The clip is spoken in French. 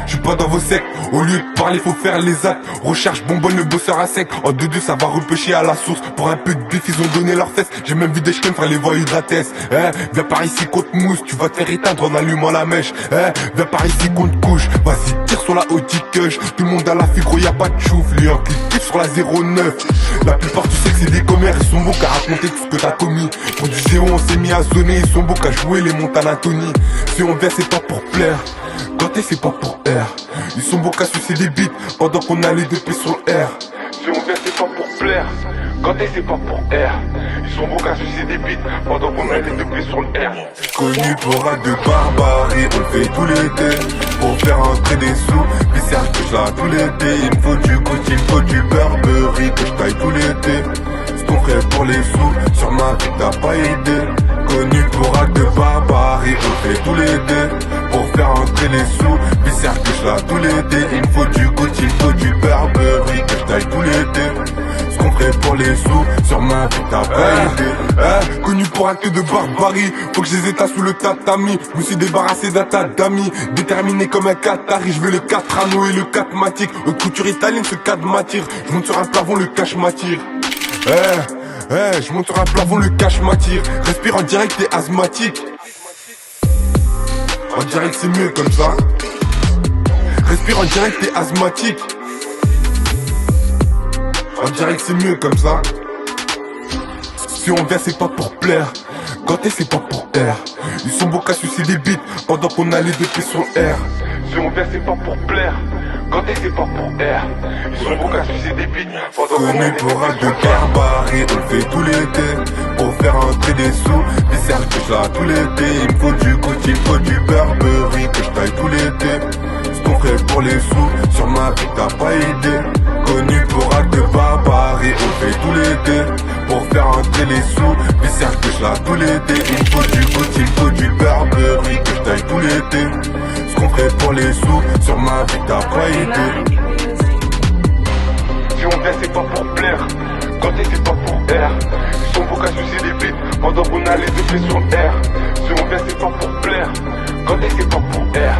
J'suis pas dans vos sectes, au lieu de parler faut faire les actes. Recherche bonbonne le bosseur à sec. En 2-2 ça va repêcher à la source. Pour un peu de bif ils ont donné leurs fesses. J'ai même vu des chiens faire les voyous de la tête. Viens par ici qu'on te mousse, tu vas te faire éteindre en allumant la mèche. Viens par ici qu'on te couche, vas-y tire sur la Audi Kush. Tout le monde à la figure, y'a pas de chouf. Les un clip sur la 09. La plupart tu sais que c'est des commères. Ils sont beaux qu'à raconter tout ce que t'as commis. Pour du CO on s'est mis à zoner. Ils sont beaux qu'à jouer les montagnes Tony. Si on vient c'est pas pour plaire. Ganté c'est pas pour R. Ils sont beaux qu'à sucer des bites pendant qu'on a les deux pieds sur le R. Si on vient c'est pas pour plaire. Ganté c'est pas pour R. Ils sont beaux qu'à sucer des bites pendant qu'on a les deux pieds sur le R. Connu pour acte de barbarie, on le fait tout l'été. Pour faire entrer des sous, puis Serge que je la tout l'été. Il me faut du goût, il me faut du Burberry que je taille tout l'été. Ce qu'on ferait pour les sous, sur ma vie t'as pas idée. Connu pour acte de barbarie, on le fait tout l'été. Pour faire entrer les sous, puis Serge que je la tout l'été. Il me faut du goût, il me faut du Burberry que je taille tout l'été. Ce qu'on ferait pour les sous, sur ma vie t'as pas idée. Connu pour acte de barbarie, faut que je les états sous le tatami. Je me suis débarrassé d'un tas d'amis, déterminé comme un Qatari. Je veux le 4 anneaux et le 4 matic. Le couture Staline, ce 4 m'attire. Je monte sur un plafond, le cash m'attire. Je monte sur un plafond, le cash m'attire. Respire en direct, t'es asthmatique. En direct c'est mieux comme ça. Respire en direct, t'es asthmatique. En direct c'est mieux comme ça. Si on vient c'est pas pour plaire. Ganté c'est pas pour R. Ils sont beaux qu'à sucer des bites pendant qu'on a les deux pieds sur le R. Si on vient c'est pas pour plaire. Ganté c'est pas pour R. Ils sont beaux qu'à sucer des bites pendant qu'on a les deux pieds sur le R. Connu pour acte de barbarie, on le fait tout l'été. Pour faire entrer des sous, des Serge que je la tout l'été. Il me faut du goût, il me faut du Burberry que je taille tout l'été. Ce qu'on ferait pour les sous, sur ma vie t'as pas idée. Connu pour acte de barbarie, on le fait tout l'été. Pour faire entrer les sous, des Serge que je la tout l'été. Il me faut du goût, il me faut du Burberry que je taille tout l'été. Ce qu'on ferait pour les sous, sur ma vie t'as pas idée. Si on vient c'est pas pour plaire. Ganté c'est pas pour R. Ils sont beaux qu'à sucer des bites pendant qu'on a les deux pieds sur le R. Si on vient c'est pas pour plaire. Ganté c'est pas pour R.